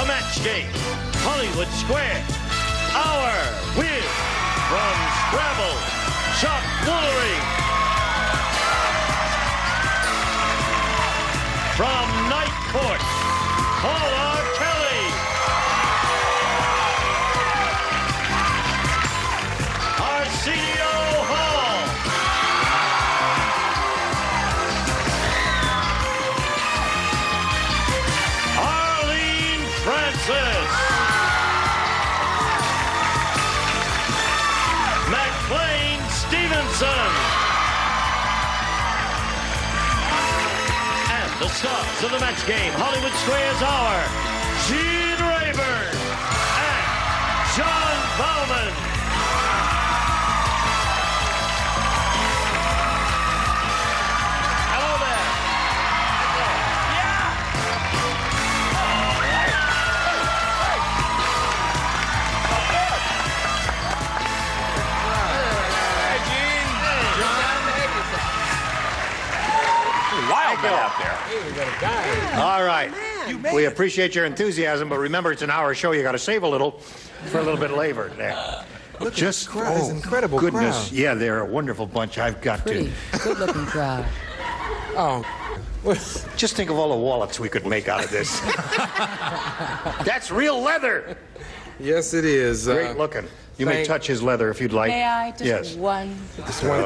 match game, Hollywood Square. Our win from Scrabble, Shop Woolery. From Night Court, Paula Kelly. Arsenio Hall. Arlene Francis. McLean Stevenson. And the stars of the match game, Hollywood Square's Hour, Gene Rayburn and John Bowman. Hello there. Wild out there. All right. We appreciate your enthusiasm, but remember, it's an hour show. You got to save a little for a little bit later. Look just at the crowd. It's incredible goodness. crowd. Yeah, they're a wonderful bunch. I've got Pretty good-looking crowd. Oh. Just think of all the wallets we could make out of this. That's real leather. Yes, it is. Great looking. You may touch his leather if you'd like. May I? Just yes. one. Just one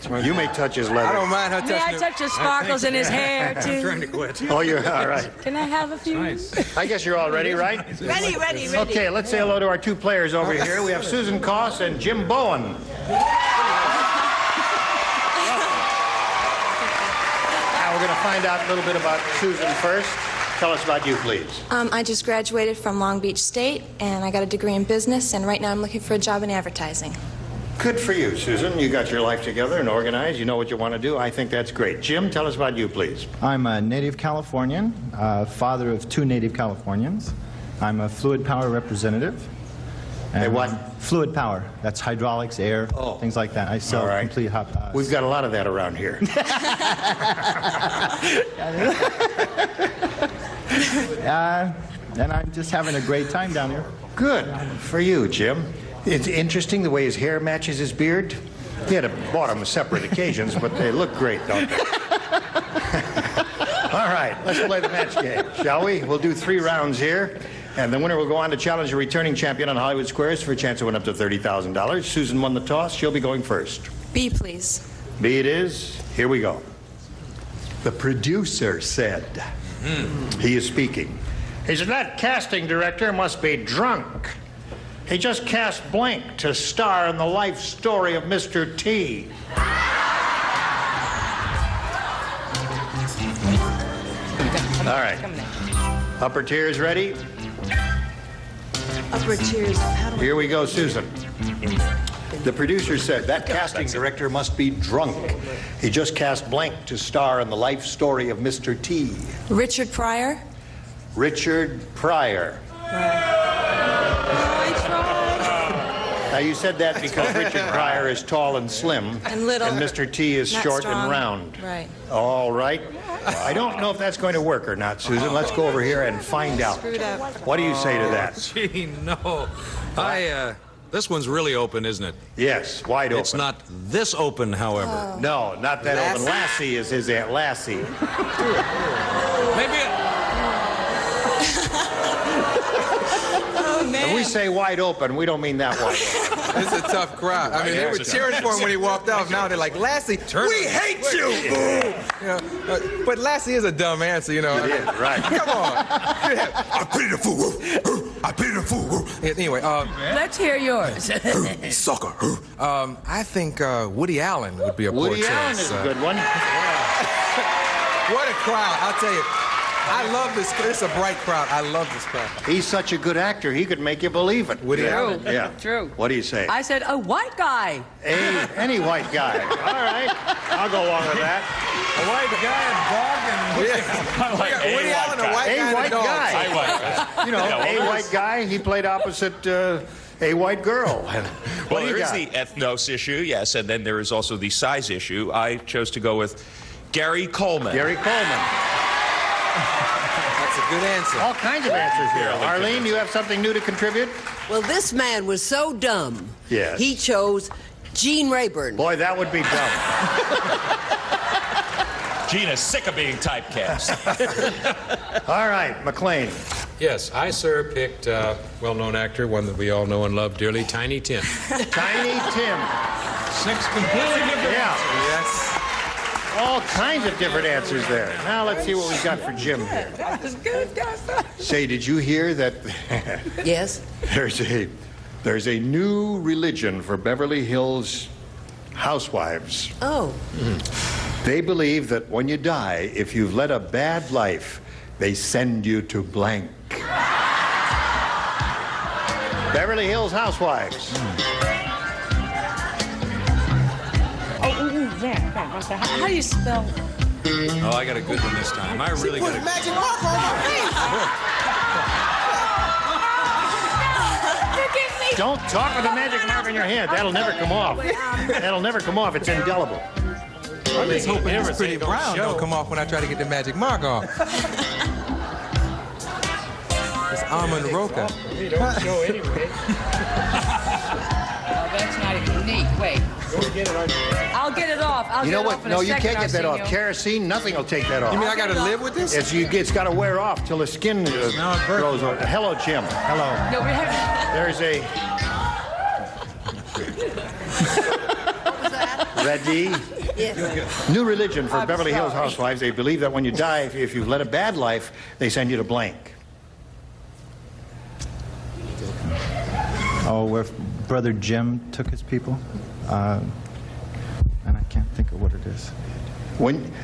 time. You may touch his leather. I don't mind her touching May I touch the sparkles in his hair, too? I'm trying to quit. Oh, you're all right. Can I have a few? Nice. I guess you're all ready, right? Ready. Okay, let's say hello to our two players over here. We have Susan Koss and Jim Bowen. Now we're going to find out a little bit about Susan first. Tell us about you, please. I just graduated from Long Beach State, and I got a degree in business, and right now I'm looking for a job in advertising. Good for you, Susan. You got your life together and organized. You know what you want to do. I think that's great. Jim, tell us about you, please. I'm a native Californian, father of 2 native Californians. I'm a fluid power representative. Hey, what? Fluid power. That's hydraulics, air, things like that. I sell complete hot. We've got a lot of that around here. And I'm just having a great time down here. Good for you, Jim. It's interesting the way his hair matches his beard. He had bought them on separate occasions, but they look great, don't they? All right, let's play the match game, shall we? We'll do 3 rounds here, and the winner will go on to challenge a returning champion on Hollywood Squares for a chance to win up to $30,000. Susan won the toss. She'll be going first. B, please. B it is. Here we go. The producer said, he is speaking. He said, that casting director must be drunk. He just cast blank to star in the life story of Mr. T. All right. Upper tiers ready? Upper tiers. Here we go, Susan. The producer said that casting director must be drunk. He just cast blank to star in the life story of Mr. T. Richard Pryor. Richard Pryor. Now, you said that because Richard Pryor is tall and slim. And little. And Mr. T is short strong. and round. Right. All right. I don't know if that's going to work or not, Susan. Let's go over here and find out. Screwed up. What do you say to that? Gee, no. This one's really open, isn't it? Yes, wide open. It's not this open, however. No, not that open. Lassie is his Aunt Lassie. Maybe When we say wide open, we don't mean that wide open. It's a tough crowd. I mean, they were cheering for him when he walked off. Now they're like, Lassie, we hate you! You know, but Lassie is a dumb answer, you know. It is, right. Come on. I pity the fool. I pity the fool. Anyway, Let's hear yours. sucker. I think Woody Allen would be a poor choice. Woody Allen is a good one. What a crowd, I'll tell you. I love this. It's a bright crowd. I love this crowd. He's such a good actor, he could make you believe it. Woody Allen? Yeah. True. What do you say? I said a white guy. Any white guy. All right. I'll go along with that. a white guy and dog and... Woody Allen, a white guy and a white dog. guy. You know, a white guy, he played opposite a white girl. Well, there is the ethnos issue, yes, and then there is also the size issue. I chose to go with Gary Coleman. Gary Coleman. That's a a good answer. All kinds of answers here. Arlene, you have something new to contribute? Well, this man was so dumb. Yes. He chose Gene Rayburn. Boy, that would be dumb. Gene is sick of being typecast. All right, McLean. Yes, I, sir, picked well-known actor, one that we all know and love dearly, Tiny Tim. Tiny Tim. 6 completely different Yeah. Yes. All kinds of different answers there. Now let's see what we got for Jim here. Say, did you hear that Yes? there's a new religion for Beverly Hills housewives? Oh. They believe that when you die, if you've led a bad life, they send you to blank. Beverly Hills housewives. How do you spell? Oh, I got a good one this time. I really got a good Magic mark on my face. Don't talk with a magic mark on your head. That'll never come off. That'll never come off. It's indelible. I'm just hoping this pretty brown don't come off when I try to get the magic mark off. It's almond roca. They don't show anyway. That's not even neat. Wait. I'll get it off. You know what? No, you can't get that off. Kerosene, nothing will take that off. You mean I got to live with this? It's got to wear off till the skin grows over. Hello, Jim. Hello. No, we have. There's a... Ready? Yes. New religion for Beverly Hills housewives. They believe that when you die, if you've led a bad life, they send you to blank. Oh, where Brother Jim took his people. And I can't think of what it is.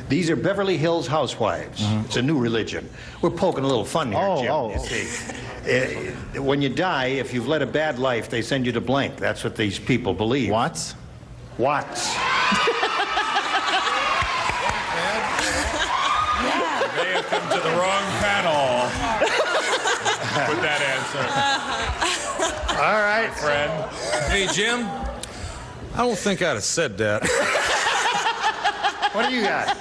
These are Beverly Hills housewives. It's a new religion. We're poking a little fun here, Jim. You see. When you die, if you've led a bad life, they send you to blank. That's what these people believe. Watts? Watts. May have come to the wrong panel with that answer. All right, Friend. Hey, Jim, I don't think I'd have said that. What do you got?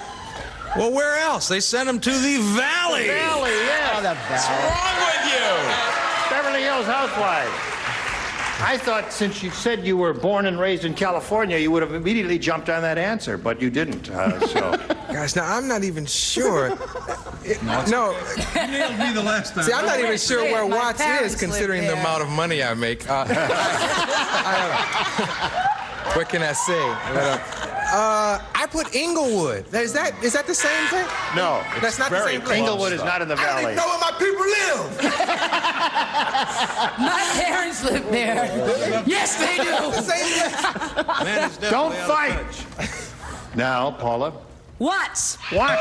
Well, where else? They sent him to the Valley. Valley, yeah. What's wrong with you? Beverly Hills housewives. I thought since you said you were born and raised in California, you would have immediately jumped on that answer, but you didn't. So. Gosh, now I'm not even sure. No. You nailed me the last time. See, I'm not even sure where My Watts parents is, considering the live there. amount of money I make. What can I say? I put Inglewood. Is that the same thing? No, That's not the same place. Inglewood is not in the I don't valley. even know where my people live. My parents live there. Yes, they do. The same place. Man, it's definitely Don't out of fight. touch. Now, Paula. Watts. Watch it.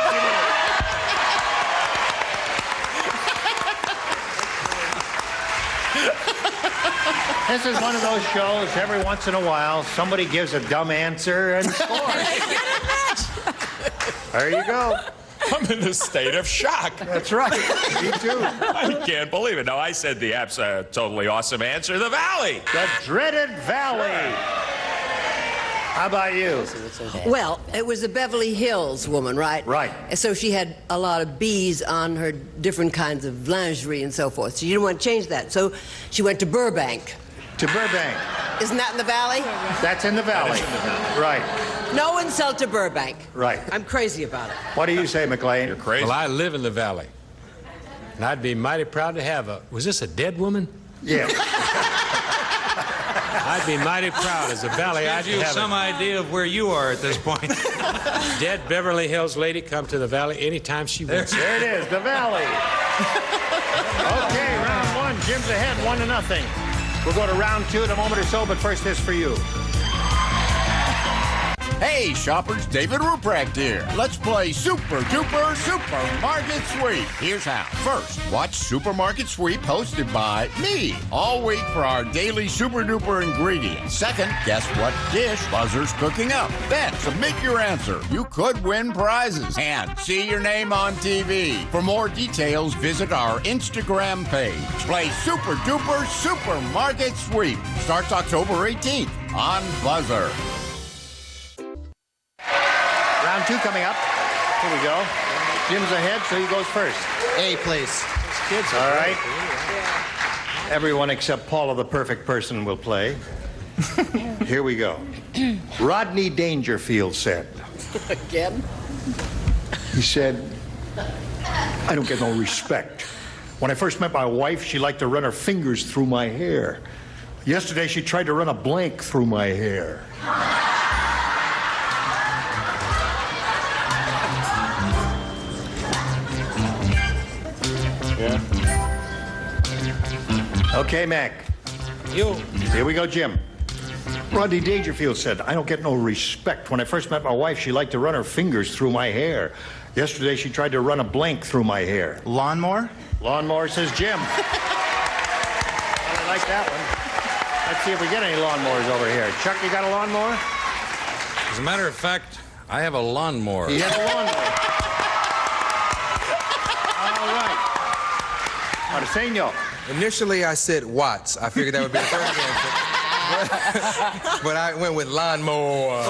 This is one of those shows, every once in a while, somebody gives a dumb answer and scores. There you go. I'm in a state of shock. That's right. Me too. I can't believe it. No, I said the totally awesome answer, the Valley. The dreaded Valley. How about you? Well, it was a Beverly Hills woman, right? Right. And so she had a lot of bees on her different kinds of lingerie and so forth. So you didn't want to change that. So she went to Burbank. To Burbank. Isn't that in the valley? That's in the valley. Right. No insult to Burbank. Right. I'm crazy about it. What do you say, McLean? You're crazy. Well, I live in the Valley. And I'd be mighty proud to have a... Was this a dead woman? Yeah. I'd be mighty proud as a Valley. I'd have some idea of where you are at this point. Dead Beverly Hills lady come to the Valley anytime she wants. There it is, the Valley. Okay, round one. Jim's ahead, 1-0. We'll go to round two in a moment or so, but first this for you. Hey, shoppers, David Ruprecht here. Let's play Super Duper Supermarket Sweep. Here's how. First, watch Supermarket Sweep hosted by me all week for our daily Super Duper ingredients. Second, guess what dish Buzzer's cooking up. Then, submit your answer. You could win prizes and see your name on TV. For more details, visit our Instagram page. Play Super Duper Supermarket Sweep. Starts October 18th on Buzzer. Round two coming up. Here we go. Jim's ahead, so he goes first. A, please. Kids are All right. great. Everyone except Paula, the perfect person, will play. Here we go. Rodney Dangerfield said. Again? He said, I don't get no respect. When I first met my wife, she liked to run her fingers through my hair. Yesterday, she tried to run a blank through my hair. Yeah. Okay, Mac. You. Here we go, Jim. Rodney Dangerfield said, I don't get no respect. When I first met my wife, she liked to run her fingers through my hair. Yesterday, she tried to run a blank through my hair. Lawnmower? Lawnmower, says Jim. Well, I like that one. Let's see if we get any lawnmowers over here. Chuck, you got a lawnmower? As a matter of fact, I have a lawnmower. He has a lawnmower. All right. Arsenio. Initially, I said Watts. I figured that would be the first answer. But I went with lawnmower.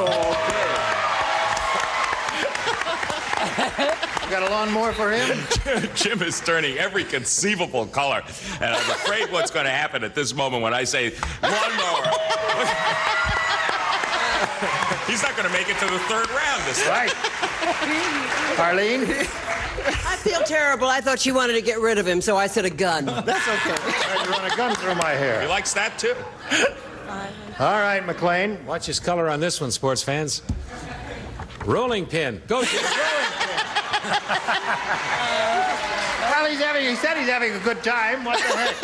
You got a lawnmower for him? Jim is turning every conceivable color. And I'm afraid what's going to happen at this moment when I say lawnmower. He's not going to make it to the third round this time. Right. Arlene? I feel terrible. I thought she wanted to get rid of him, so I said a gun. That's okay. Tried to run a gun through my He hair. likes that, too. All right, McLean. Watch his color on this one, sports fans. Rolling pin. Go, Jim. Rolling pin. Well, he said he's having a good time. What the heck?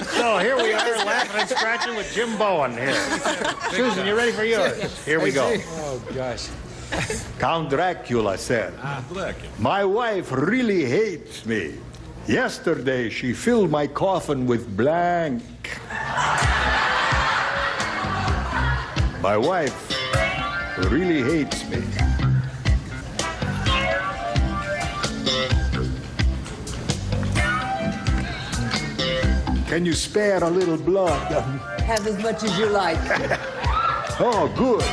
So here we are laughing and scratching with Jim Bowen here. Susan, you ready for yours? Here we go. Oh, gosh. Count Dracula said, my wife really hates me. Yesterday, she filled my coffin with blank. My wife really hates me. Can you spare a little blood? Have as much as you like. Oh, good.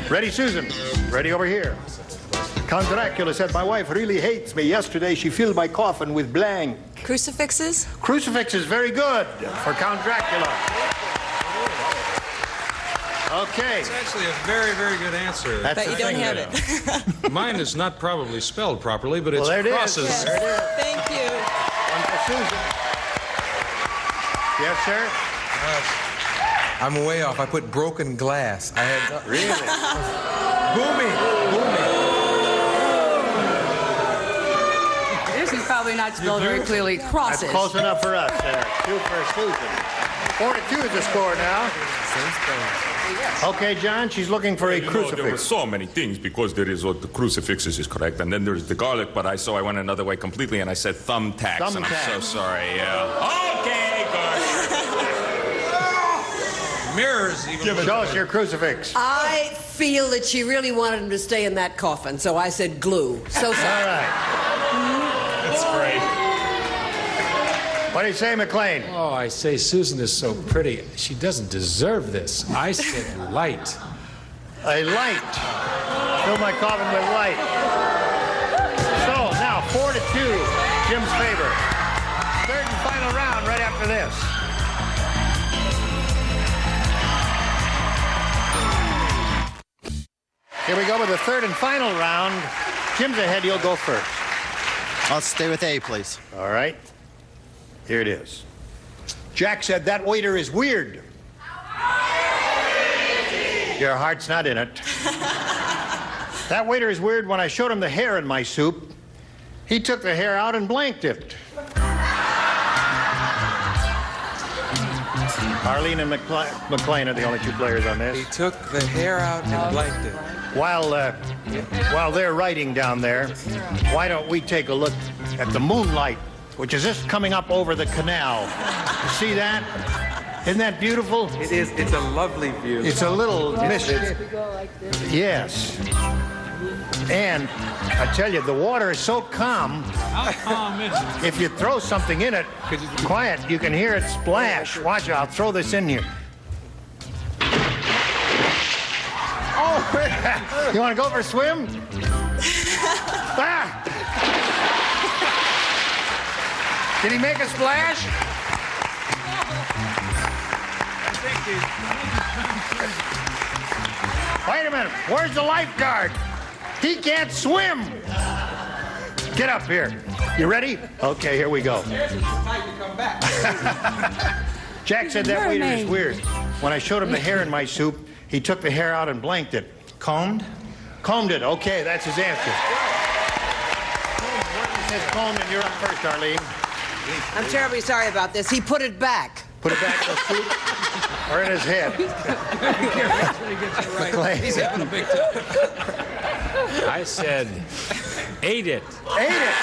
Ready, Susan? Ready over here. Count Dracula said, my wife really hates me. Yesterday, she filled my coffin with blank. Crucifixes? Crucifix is very good for Count Dracula. Okay. It's actually a very, very good answer. That's But the you don't thing have there. it. Mine is not probably spelled properly, but it's Well, there it is. crosses. Yes. There it is. Thank you. One for Susan. Yes, sir? I'm way off. I put broken glass. I had Really? booming. This is probably not spelled very clearly. Crosses. That's close enough for us there. 2 for Susan. 4-2 is the score now. Okay, John, she's looking for a There were crucifix. so many things because there is what the crucifixes is correct, and then there's the garlic, but I went another way completely, and I said thumbtacks, and I'm so Thumbtacks. sorry. Okay, good. Mirrors, even. Show us your crucifix. I feel that she really wanted him to stay in that coffin, so I said glue. So All sorry. right. That's great. What do you say, McLean? Oh, I say Susan is so pretty. She doesn't deserve this. I said light. A light. Fill my coffin with light. So, now 4-2, Jim's favor. Third and final round right after this. Here we go with the third and final round. Jim's ahead, you'll go first. I'll stay with A, please. All right. Here it is. Jack said, that waiter is weird. Your heart's not in it. That waiter is weird. When I showed him the hair in my soup, he took the hair out and blanked it. Arlene and McLean are the only 2 players on this. He took the hair out and blanked it. While they're writing down there, why don't we take a look at the moonlight, which is just coming up over the canal. You see that? Isn't that beautiful? It is. It's a lovely view. It's a little misty. Yes. And I tell you, the water is so calm. How calm is it? If you throw something in it, quiet, you can hear it splash. Watch it. I'll throw this in here. Oh, you want to go for a swim? Ah! Did he make a splash? Wait a minute. Where's the lifeguard? He can't swim. Get up here. You ready? Okay, here we go. Jack said that waiter is weird. When I showed him the hair in my soup, he took the hair out and blanked it. Combed? Combed it. Okay, that's his answer. He says combed, and you're up first, Arlene. I'm terribly sorry about this. He put it back. Put it back in the soup or in his head? He's having a big time. I said, ate it. Ate it.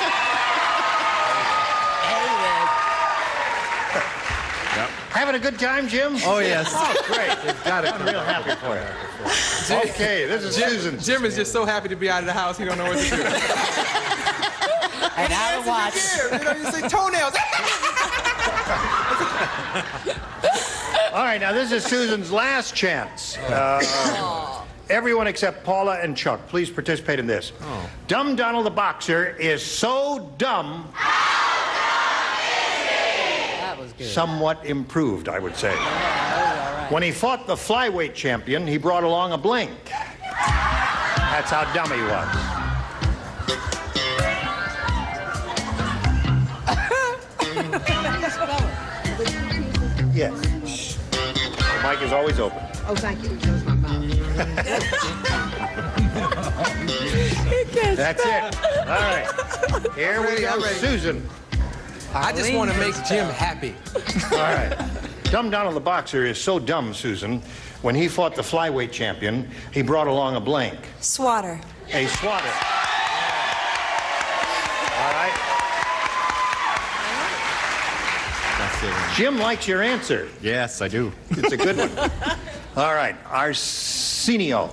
Having a good time, Jim? Oh, yes. Oh, great. Got it. I'm real happy for you. Okay, this is Susan. Jim is just so happy to be out of the house, he don't know what to do. And out of watch. You know, you say toenails. All right, now this is Susan's last chance. Everyone except Paula and Chuck, please participate in this. Dumb Donald the boxer is so dumb... somewhat improved, I would say. When he fought the flyweight champion, he brought along a blank. That's how dumb he was. Yes. The mic is always open. Oh, thank you. That was my mouth. That's it. All right. Here we go, Susan. I just want to make Jim happy. All right. Dumb Donald the boxer is so dumb, Susan. When he fought the flyweight champion, he brought along a blank. Swatter. A swatter. All right. That's it. Jim likes your answer. Yes, I do. It's a good one. All right. Arsenio.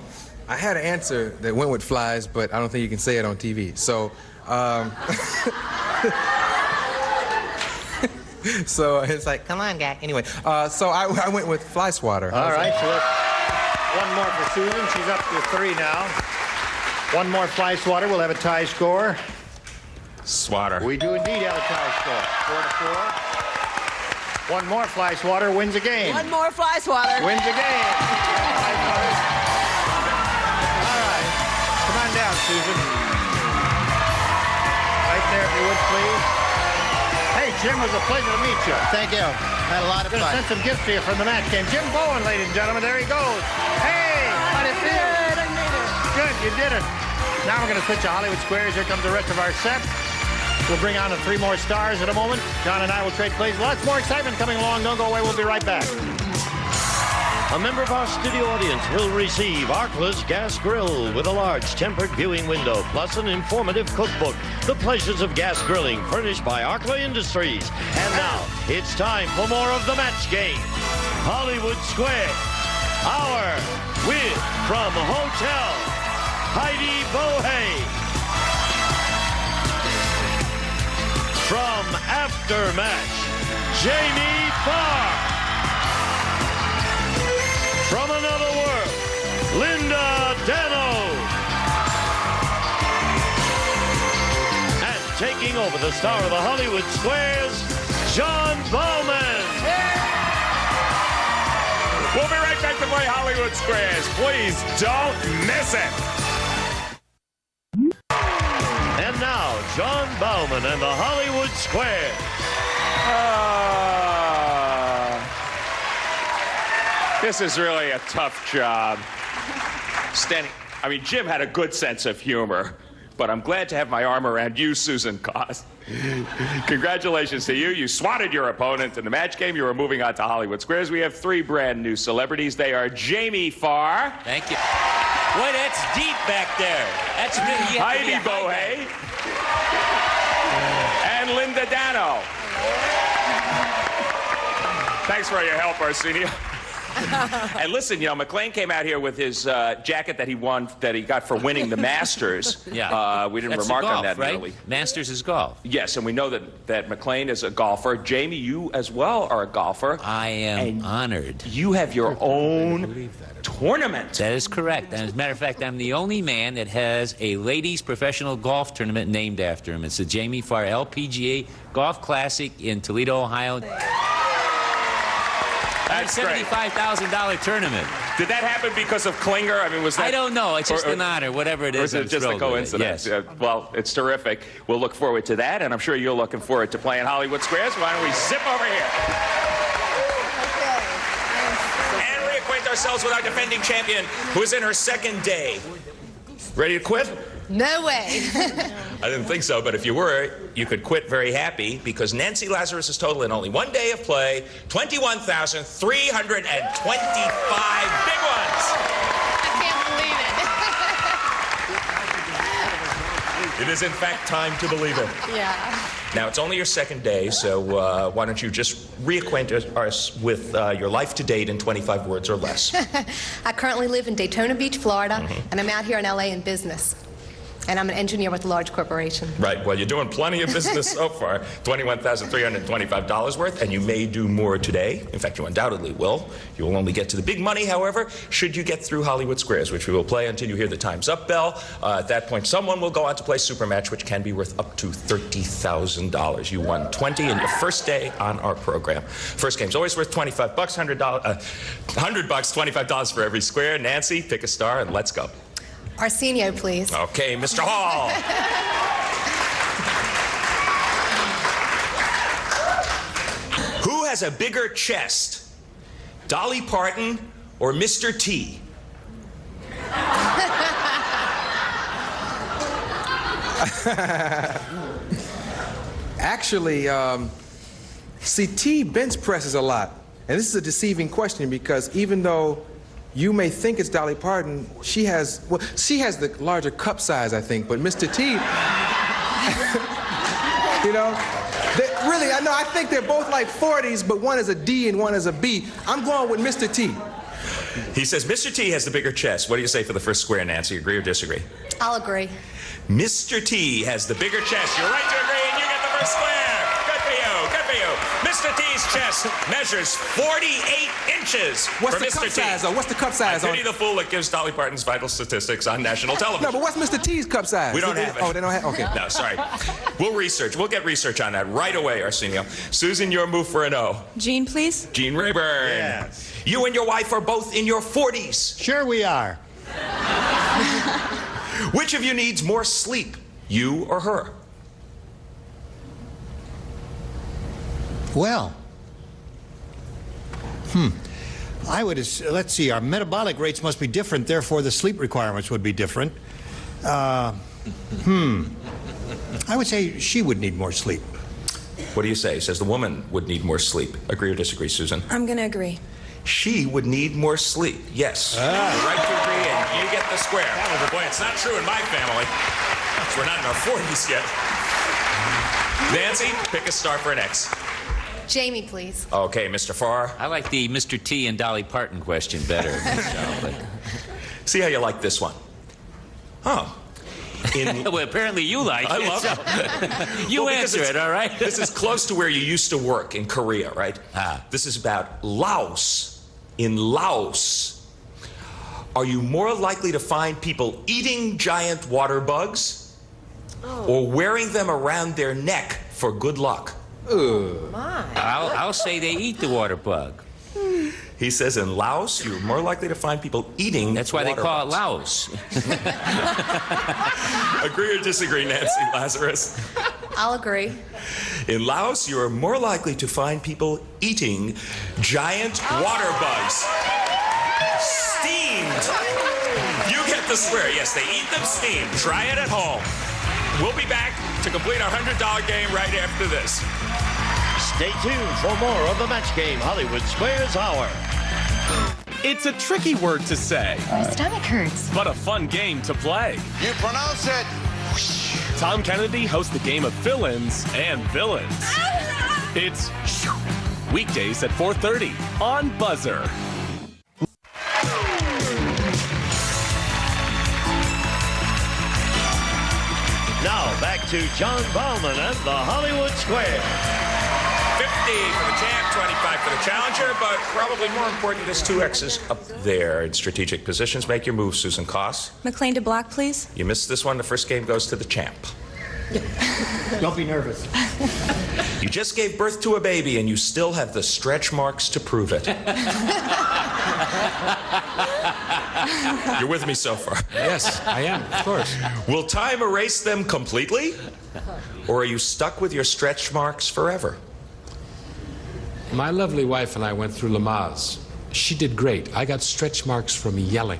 I had an answer that went with flies, but I don't think you can say it on TV. So, so it's like, come on, guy. Anyway, so I went with fly swatter. All right. So that's one more for Susan. She's up to 3 now. One more fly swatter. We'll have a tie score. Swatter. We do indeed have a tie score. 4-4. One more fly swatter wins a game. One more fly swatter. Wins a game. All right. Come on down, Susan. Right there, if you would, please. Hey, Jim, it was a pleasure to meet you. Thank you. Had a lot of I'm going to fun. send some gifts to you from the match game. Jim Bowen, ladies and gentlemen. There he goes. Hey, how do you feel? Good, I made it. Good, you did it. Now we're going to switch to Hollywood Squares. Here comes the rest of our set. We'll bring on the 3 more stars in a moment. John and I will trade plays. Lots more excitement coming along. Don't go away. We'll be right back. A member of our studio audience will receive Arkla's gas grill with a large tempered viewing window, plus an informative cookbook, The Pleasures of Gas Grilling, furnished by Arkla Industries. And now, it's time for more of the match game. Hollywood Square. Our with from Hotel, Heidi Bohe. From Aftermatch, Jamie Farr. From another world, Linda Dano. And taking over the star of the Hollywood Squares, John Bowman. We'll be right back to play Hollywood Squares. Please don't miss it. And now, John Bowman and the Hollywood Squares. This is really a tough job. Jim had a good sense of humor, but I'm glad to have my arm around you, Susan Goss. Congratulations to you. You swatted your opponent in the match game. You are moving on to Hollywood Squares. We have 3 brand new celebrities. They are Jamie Farr. Thank you. Boy, that's deep back there. That's really Heidi Bohe. And Linda Dano. Thanks for your help, Arsenio. And listen, McLean came out here with his jacket that he won, that he got for winning the Masters. Yeah. We didn't That's remark golf, on that right? really. Masters is golf. Yes, and we know that McLean is a golfer. Jamie, you as well are a golfer. I am honored. You have your own tournament. That is correct. And as a matter of fact, I'm the only man that has a ladies' professional golf tournament named after him. It's the Jamie Farr LPGA Golf Classic in Toledo, Ohio. That's great. $75,000 tournament. Did that happen because of Klinger? I mean, was that... I don't know. It's just an honor, whatever it is. Or is it just a coincidence? Yes. Well, it's terrific. We'll look forward to that, and I'm sure you're looking forward to playing Hollywood Squares. Why don't we zip over here? And reacquaint ourselves with our defending champion, who is in her second day. Ready to quit? No way. I didn't think so, but if you were, you could quit very happy because Nancy Lazarus' total in only one day of play, 21,325 big ones. I can't believe It is, in fact, time to believe it. it. Yeah. Now, it's only your second day, so why don't you just reacquaint us with your life to date in 25 words or less. I currently live in Daytona Beach, Florida, and I'm out here in LA in business. And I'm an engineer with a large corporation. Right. Well, you're doing plenty of business so far. $21,325 worth, and you may do more today. In fact, you undoubtedly will. You will only get to the big money, however, should you get through Hollywood Squares, which we will play until you hear the Time's Up bell. At that point, someone will go on to play Supermatch, which can be worth up to $30,000. You won 20 in your first day on our program. First game's always worth $25, $100, $25 for every square. Nancy, pick a star, and let's go. Arsenio, please. Okay, Mr. Hall. Who has a bigger chest, Dolly Parton or Mr. T? Actually, see, T bench presses a lot. And this is a deceiving question because even though you may think it's Dolly Parton, she has the larger cup size, I think, but Mr. T, you know, really, I think they're both like 40s, but one is a D and one is a B. I'm going with Mr. T. He says Mr. T has the bigger chest. What do you say for the first square, Nancy? Agree or disagree? I'll agree. Mr. T has the bigger chest. You're right to agree, and you get the first square. Good for you, good for you. Mr. T's chest measures 48 inches. What's for the Mr. cup size, though? What's the cup size? I pity the fool that gives Dolly Parton's vital statistics on national television. No, but what's Mr. T's cup size? We don't have it. Oh, they don't have. Okay. No, sorry. We'll research. We'll get research on that right away, Arsenio. Susan, your move for an O. Jean, please. Jean Rayburn. Yes. You and your wife are both in your 40s. Sure we are. Which of you needs more sleep, you or her? Well, I would, let's see, our metabolic rates must be different, therefore the sleep requirements would be different. I would say she would need more sleep. What do you say? He says the woman would need more sleep. Agree or disagree, Susan? I'm going to agree. She would need more sleep. Yes. You're right to agree, and you get the square. Boy, it's not true in my family. We're not in our 40s yet. Nancy, pick a star for an X. Jamie, please. Okay, Mr. Farr. I like the Mr. T and Dolly Parton question better. See how you like this one. Oh. Well, apparently you like I it. love it. You answer it, all right? This is close to where you used to work in Korea, right? This is about Laos. In Laos, are you more likely to find people eating giant water bugs or wearing them around their neck for good luck? I'll say they eat the water bug. He says in Laos, you're more likely to find people eating. That's why they call it bugs. Laos. Agree or disagree, Nancy Lazarus? I'll agree. In Laos, you are more likely to find people eating giant water bugs. Steamed. You get the square. Yes, they eat them steamed. Try it at home. We'll be back to complete our $100 game right after this. Stay tuned for more of the Match Game Hollywood Squares Hour. It's a tricky word to say. My stomach hurts. But a fun game to play. You pronounce it. Tom Kennedy hosts the game of fill-ins and villains. It's weekdays at 4:30 on Buzzer. Now back to John Bauman and the Hollywood Square. for the champ, 25 for the challenger, but probably more important, there's 2 X's up there in strategic positions. Make your move, Susan Koss. McLean to block, please. You missed this one. The first game goes to the champ. Don't be nervous. You just gave birth to a baby, and you still have the stretch marks to prove it. You're with me so far? Yes, I am, of course. Will time erase them completely? Or are you stuck with your stretch marks forever? My lovely wife and I went through Lamaze. She did great. I got stretch marks from yelling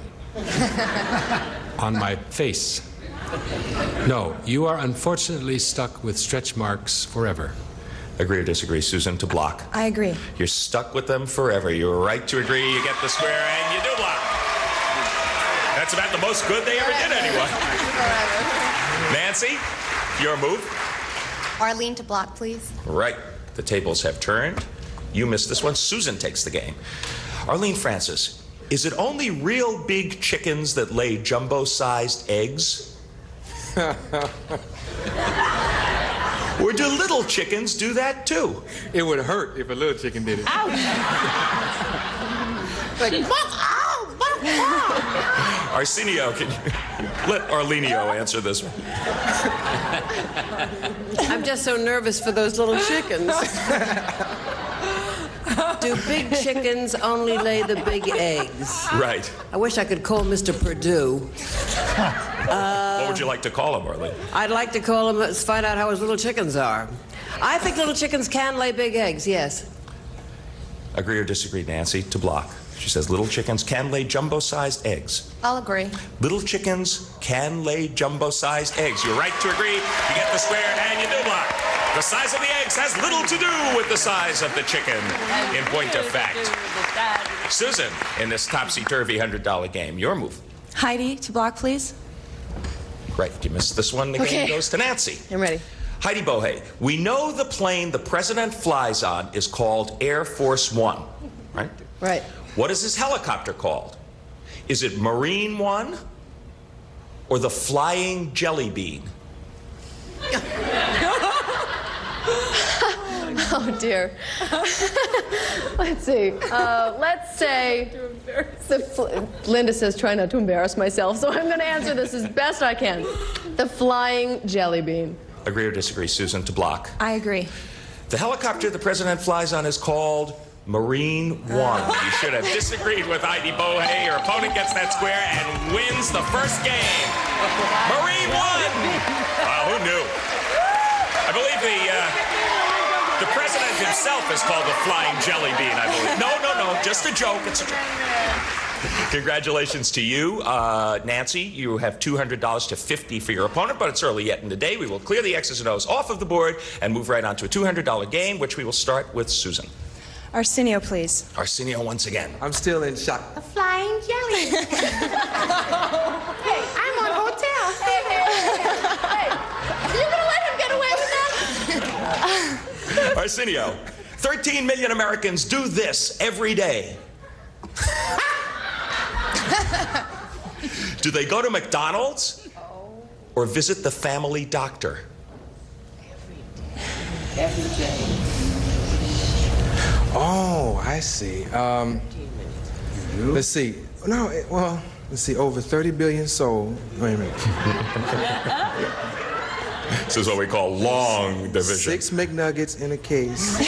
on my face. No, you are unfortunately stuck with stretch marks forever. Agree or disagree, Susan, to block? I agree. You're stuck with them forever. You're right to agree. You get the square, and you do block. That's about the most good they ever did, anyway. Nancy, your move. Arlene to block, please. Right. The tables have turned. You missed this one. Susan takes the game. Arlene Francis, is it only real big chickens that lay jumbo-sized eggs? Or do little chickens do that too? It would hurt if a little chicken did it. Arsenio, can you let Arlenio answer this one? I'm just so nervous for those little chickens. Do big chickens only lay the big eggs? Right. I wish I could call Mr. Perdue. What would you like to call him, Arlene? I'd like to call him, find out how his little chickens are. I think little chickens can lay big eggs, yes. Agree or disagree, Nancy, to block? She says little chickens can lay jumbo-sized eggs. I'll agree. Little chickens can lay jumbo-sized eggs. You're right to agree. You get the square, and you do block. The size of the eggs has little to do with the size of the chicken, in point of fact. Susan, in this topsy-turvy $100 game, your move. Heidi to block, please. Right, you missed this one. The game goes to Nancy. I'm ready. Heidi Bohe, we know the plane the president flies on is called Air Force One, right? Right. What is his helicopter called? Is it Marine One or the Flying Jelly Bean? Oh, dear. Let's see. Let's say... Linda says try not to embarrass myself, so I'm going to answer this as best I can. The Flying Jelly Bean. Agree or disagree, Susan, to block? I agree. The helicopter the president flies on is called Marine One. You should have disagreed with Heidi Bohe. Your opponent gets that square and wins the first game. Marine One! Wow, who knew? I believe the president himself is called the Flying Jelly Bean, I believe. No, just a joke. It's a joke. Congratulations to you. Nancy, you have $200 to $50 for your opponent, but it's early yet in the day. We will clear the X's and O's off of the board and move right on to a $200 game, which we will start with Susan. Arsenio, please. Arsenio once again. I'm still in shock. A flying jelly. Hey, I'm on hotel. Hey, you're gonna let him get away with that? Arsenio, 13 million Americans do this every day. Do they go to McDonald's or visit the family doctor? Every day. Oh, I see. Let's see. No, well, let's see. Over 30 billion sold. Wait a minute. This is what we call long division. 6 McNuggets in a case.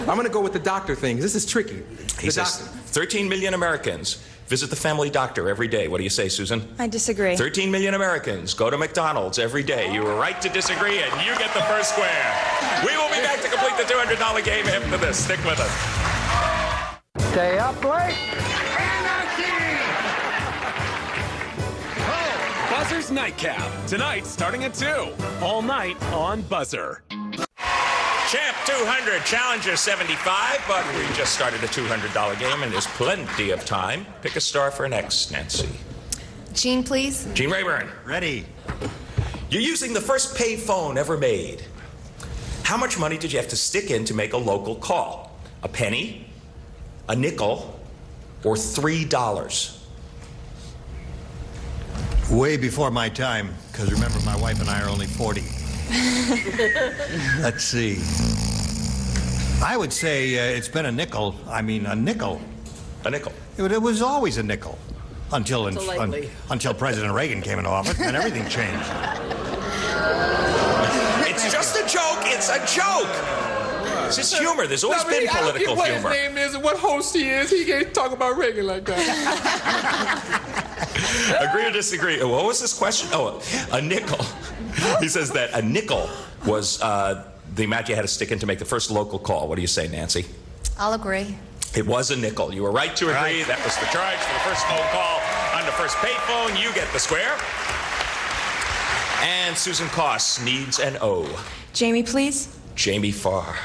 I'm going to go with the doctor thing. This is tricky. He says 13 million Americans visit the family doctor every day. What do you say, Susan? I disagree. 13 million Americans go to McDonald's every day. You were right to disagree, and you get the first square. We will be back to complete the $200 game after this. Stick with us. Stay up late. Buzzer's Nightcap. Tonight, starting at 2. All night on Buzzer. Champ 200, Challenger 75, but we just started a $200 game, and there's plenty of time. Pick a star for next, Nancy. Gene, please. Gene Rayburn. Ready. You're using the first pay phone ever made. How much money did you have to stick in to make a local call? A penny, a nickel, or $3? Way before my time, because remember, my wife and I are only 40. Let's see. I would say it's been a nickel. I mean, a nickel. A nickel. It was always a nickel. Until President Reagan came into office, and everything changed. It's just a joke. It's a joke. It's just humor. There's always been political what humor. His name is and what host he is. He can't talk about Reagan like that. Agree or disagree? What was this question? Oh, a nickel. He says that a nickel was the amount you had to stick in to make the first local call. What do you say, Nancy? I'll agree. It was a nickel. You were right to agree. That was the charge for the first phone call on the first payphone. You get the square. And Susan Koss needs an O. Jamie, please. Jamie Farr.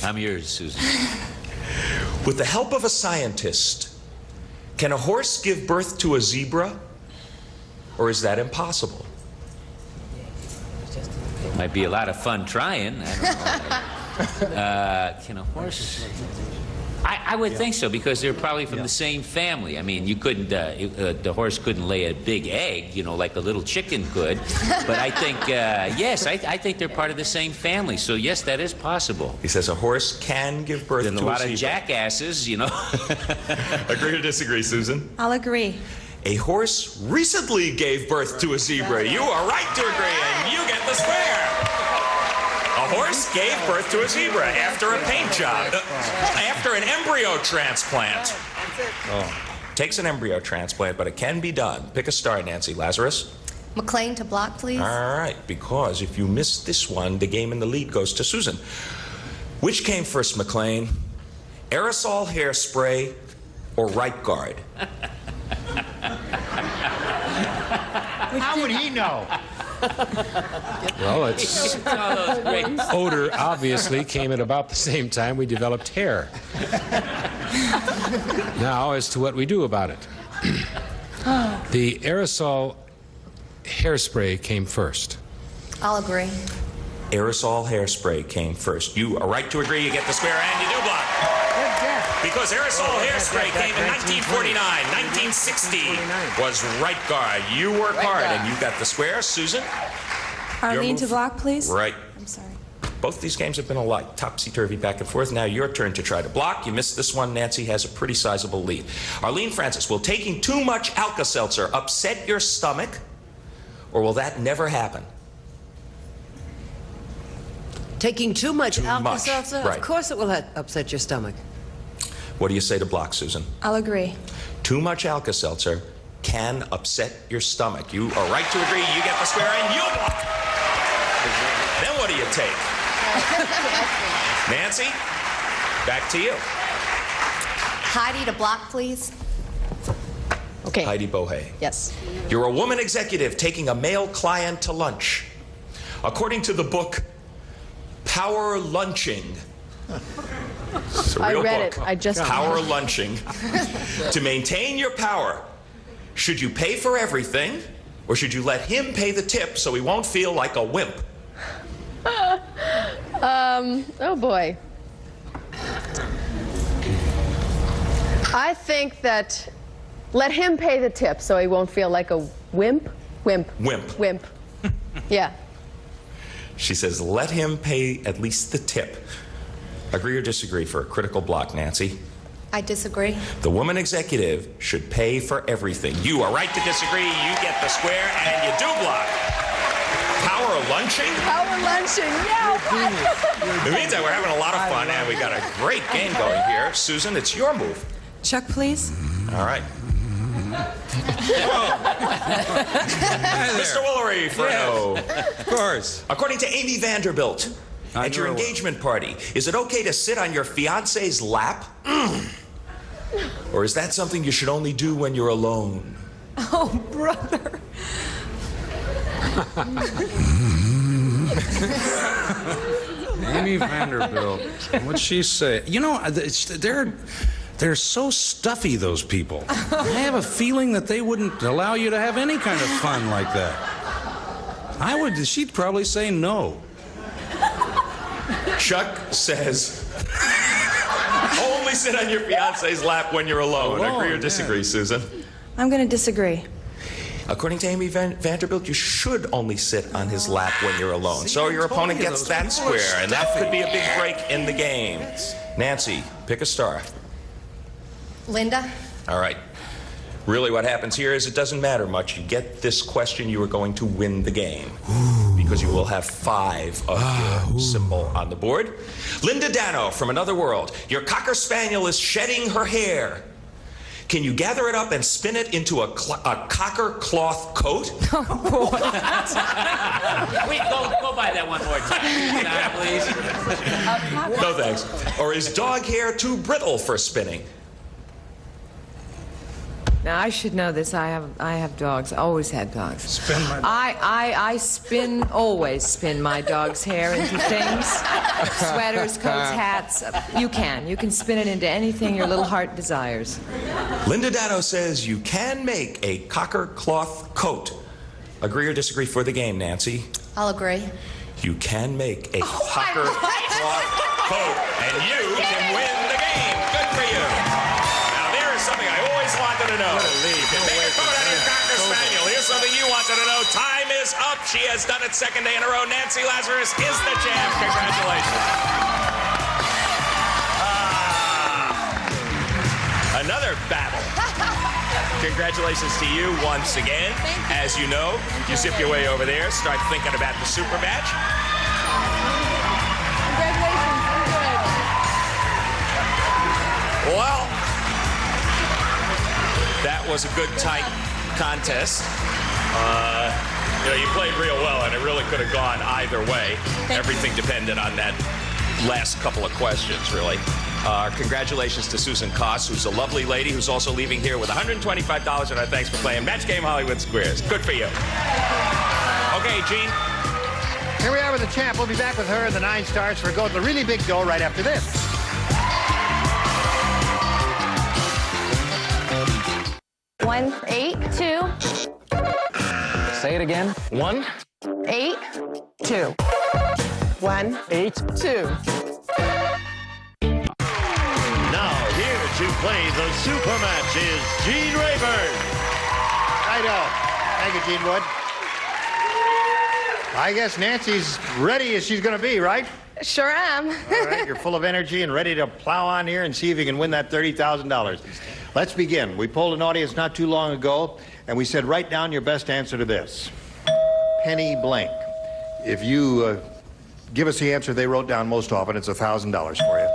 I'm yours, Susan. With the help of a scientist, can a horse give birth to a zebra? Or is that impossible? Might be a lot of fun trying. I don't know. Can a horse? I would think so, because they're probably from the same family. I mean, you couldn't, the horse couldn't lay a big egg, you know, like a little chicken could. But I think, yes, I think they're part of the same family. So, yes, that is possible. He says a horse can give birth to a zebra. A lot of jackasses, you know. Agree or disagree, Susan? I'll agree. A horse recently gave birth to a zebra. You are right to agree, and you get the square. A horse gave birth to a zebra after a paint job, after an embryo transplant. Oh. Takes an embryo transplant, but it can be done. Pick a star, Nancy. Lazarus? McLean to block, please. All right, because if you miss this one, the game in the lead goes to Susan. Which came first, McLean? Aerosol hairspray or right guard? How would he know? Well, it's odor obviously came at about the same time we developed hair. Now, as to what we do about it. The aerosol hairspray came first. I'll agree. Aerosol hairspray came first. You are right to agree. You get the square, and you do block. Because aerosol hairspray came in 1949. 1960 was right guard. You work hard, and you got the square. Susan? Arlene to block, please. Right. I'm sorry. Both these games have been alike. Topsy-turvy, back and forth. Now your turn to try to block. You missed this one. Nancy has a pretty sizable lead. Arlene Francis, will taking too much Alka-Seltzer upset your stomach, or will that never happen? Taking too much Alka-Seltzer? Right. Of course it will upset your stomach. What do you say to block, Susan? I'll agree. Too much Alka-Seltzer can upset your stomach. You are right to agree. You get the square, and you block. Then what do you take? Nancy, back to you. Heidi to block, please. Okay. Heidi Bohe. Yes. You're a woman executive taking a male client to lunch. According to the book, Power Lunching. It's a real I read book. it. I just Power Lunching. To maintain your power, should you pay for everything, or should you let him pay the tip so he won't feel like a wimp? Oh boy. I think that let him pay the tip so he won't feel like a wimp. Wimp. Wimp. Wimp. Yeah. She says, let him pay at least the tip. Agree or disagree for a critical block, Nancy? I disagree. The woman executive should pay for everything. You are right to disagree. You get the square, and you do block. Power lunching? Power lunching, yeah. In the meantime, we're having a lot of fun, and we got a great game going here. Susan, it's your move. Chuck, please. All right. Mr. Woolery for no. Of course. According to Amy Vanderbilt, at your engagement party, is it okay to sit on your fiance's lap? Or is that something you should only do when you're alone? Oh, brother. Amy Vanderbilt. What'd she say? You know, they're so stuffy, those people. I have a feeling that they wouldn't allow you to have any kind of fun like that. She'd probably say no. Chuck says, only sit on your fiance's lap when you're alone. Agree or disagree, Susan? I'm going to disagree. According to Amy Vanderbilt, you should only sit on his lap when you're alone. So your opponent gets that square, and that could be a big break in the game. Nancy, pick a star. Linda? All right. Really, what happens here is it doesn't matter much. You get this question, you are going to win the game. Because you will have 5 of your symbol on the board. Linda Dano from Another World. Your Cocker Spaniel is shedding her hair. Can you gather it up and spin it into a cocker cloth coat? Wait, go by that one more time, please. No thanks. Or is dog hair too brittle for spinning? Now, I should know this. I have dogs. Always had dogs. Spin my dog. I always spin my dog's hair into things. Sweaters, coats, hats. You can spin it into anything your little heart desires. Linda Dano says you can make a cocker cloth coat. Agree or disagree for the game, Nancy? I'll agree. You can make a cocker cloth coat, and you can win the game. Good for you. Now, there is something I always wanted to know. You can make a coat out of your Cocker Spaniel. Here's something you wanted to know. Time is up. She has done it second day in a row. Nancy Lazarus is the champ. Congratulations. Another battle. Congratulations to you once again. As you know, you zip your way over there, start thinking about the super match. Well, that was a good, tight contest. You played real well, and it really could have gone either way. Everything depended on that last couple of questions, really. Congratulations to Susan Koss, who's a lovely lady who's also leaving here with $125, and our thanks for playing Match Game Hollywood Squares. Good for you. Okay, Gene. Here we are with the champ. We'll be back with her and the 9 stars for a go at the really big dough right after this. One, 8, 2. Say it again. 1, 8, 2. 1, 8, 2. To play the super match is Gene Rayburn. Righto. Thank you, Gene Wood. I guess Nancy's ready as she's going to be, right? Sure am. All right, you're full of energy and ready to plow on here and see if you can win that $30,000. Let's begin. We polled an audience not too long ago, and we said, write down your best answer to this. Penny blank. If you give us the answer they wrote down most often, it's $1,000 for you.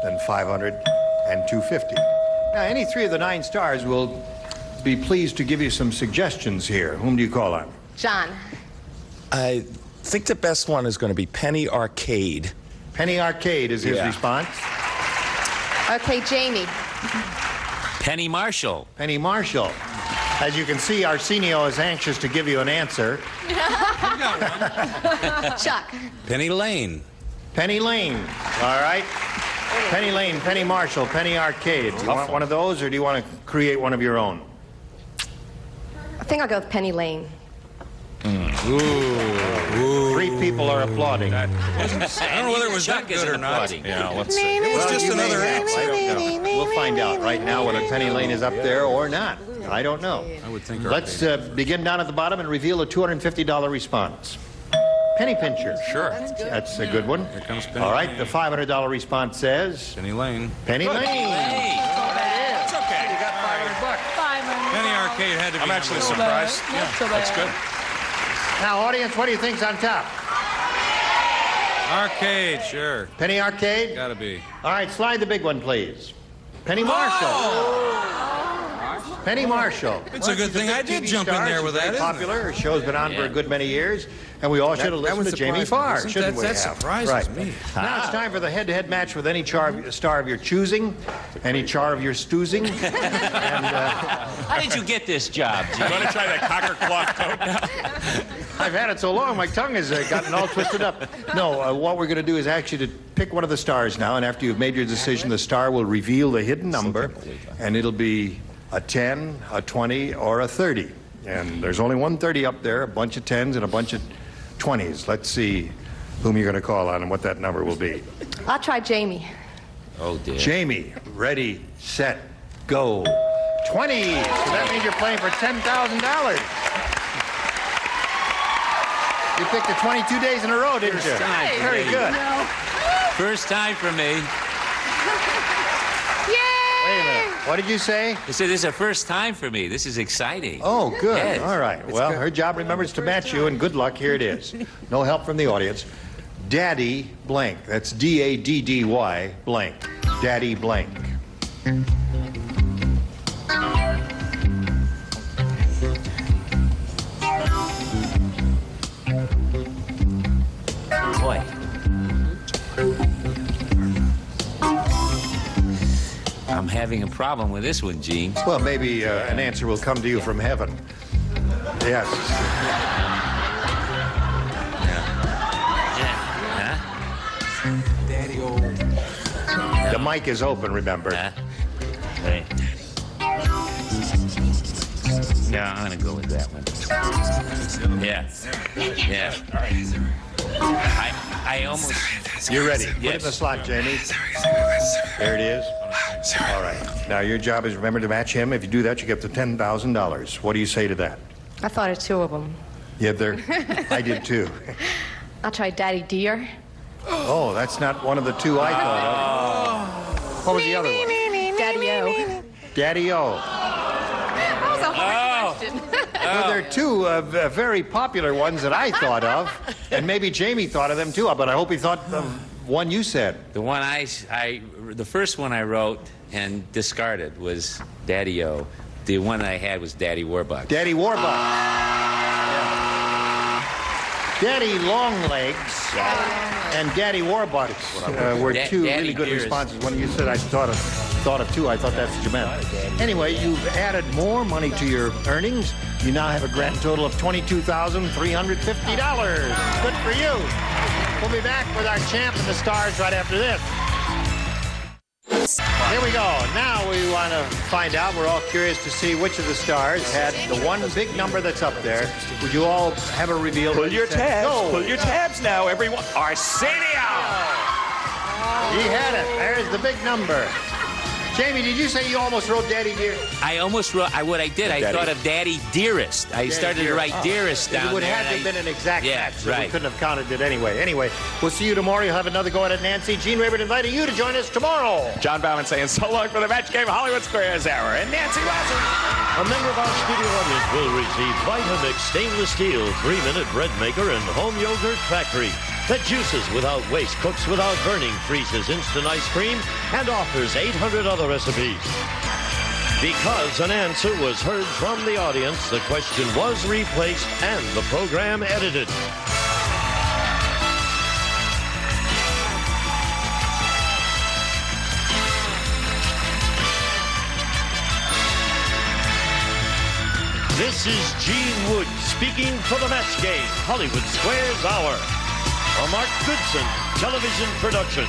Then $500. And $250. Now, any 3 of the 9 stars will be pleased to give you some suggestions here. Whom do you call on? John. I think the best one is going to be Penny Arcade. Penny Arcade is his response. Okay, Jamie. Penny Marshall. Penny Marshall. As you can see, Arsenio is anxious to give you an answer. Chuck. Penny Lane. Penny Lane. All right. Penny Lane, Penny Marshall, Penny Arcade. Do you want one of those, or do you want to create one of your own? I think I'll go with Penny Lane. Ooh. 3 people are applauding. I don't know whether it was that good or not. Yeah, let's see. It was just another answer. I don't know. We'll find out right now whether Penny Lane is up there or not. I don't know. I would think. Let's begin down at the bottom and reveal a $250 response. Penny Pincher. Sure. That's a good one. Here comes Penny All right, Lane. the $500 response says... Penny Lane. Penny Lane. That's okay. You got $500. Penny Arcade had to be. I'm actually surprised. Yeah, that's good. Now, audience, what do you think's on top? Arcade, sure. Penny Arcade? Gotta be. All right, slide the big one, please. Penny Marshall. Penny Marshall. It's a good thing I did TV jump in stars. there with She's that, very isn't popular. Her show's been on for a good many years, and we all should have listened to Jamie Farr, shouldn't we? That surprises me. Now it's time for the head-to-head match with any star of your choosing, any char of your stoozing. And, how did you get this job, Jim? You want to try that cocker cloth coat now? I've had it so long, my tongue has gotten all twisted up. No, what we're going to do is actually to pick one of the stars now, and after you've made your decision, the star will reveal the hidden number, and it'll be a 10, a 20, or a 30. And there's only one 30 up there, a bunch of 10s and a bunch of 20s. Let's see whom you're going to call on and what that number will be. I'll try Jamie. Oh, dear. Jamie, ready, set, go. 20. So that means you're playing for $10,000. You picked it 22 days in a row, didn't you? First time. Very good. First time for me. Wait a minute. What did you say? I said this is a first time for me. This is exciting. Oh, good. Yes. All right. Well, her job remembers to match you, and good luck. Here it is. No help from the audience. Daddy blank. That's D-A-D-D-Y blank. Daddy blank. Boy. I'm having a problem with this one, Gene. Well, maybe an answer will come to you from heaven. Yes. Daddy old. The mic is open, remember. Right. Yeah, I'm going to go with that one. Yeah. Yeah. I almost... You're ready. Put it in Yes. the slot, Jamie. There it is. All right. Now, your job is remember to match him. If you do that, you get the $10,000. What do you say to that? I thought of two of them. Yeah, I did too. I'll try Daddy Dear. Oh, that's not one of the two I thought of. What was the other one? Daddy O. Daddy O. That was a hard question. Well, there are two very popular ones that I thought of, and maybe Jamie thought of them too, but I hope he thought of one you said. The one the first one I wrote and discarded was Daddy O. The one I had was Daddy Warbucks. Daddy Warbucks. Daddy Longlegs and Daddy Warbucks were two really good responses. When you said I thought of two, I thought that's what you meant. Anyway, you've added more money to your earnings. You now have a grand total of $22,350. Good for you. We'll be back with our champ and the stars right after this. Here we go. Now we want to find out. We're all curious to see which of the stars had the one big number that's up there. Would you all have a reveal? Pull your tabs. Go. Pull your tabs now, everyone. Arsenio! He had it. There's the big number. Jamie, did you say you almost wrote Daddy Dear? I almost wrote, what I did, I thought of Daddy Dearest. I started to write Dearest down It would there. have to have been an exact match, so right. we couldn't have counted it anyway. Anyway, we'll see you tomorrow. You'll have another go at it, Nancy. Gene Rayburn inviting you to join us tomorrow. John Bauman saying so long for the match game Hollywood Squares Hour. And Nancy Lazarus. A member of our studio audience will receive Vitamix stainless steel 3-minute bread maker and home yogurt factory that juices without waste, cooks without burning, freezes instant ice cream, and offers 800 other recipes. Because an answer was heard from the audience, the question was replaced and the program edited. This is Gene Wood speaking for the match game, Hollywood Squares Hour. A Mark Goodson television production.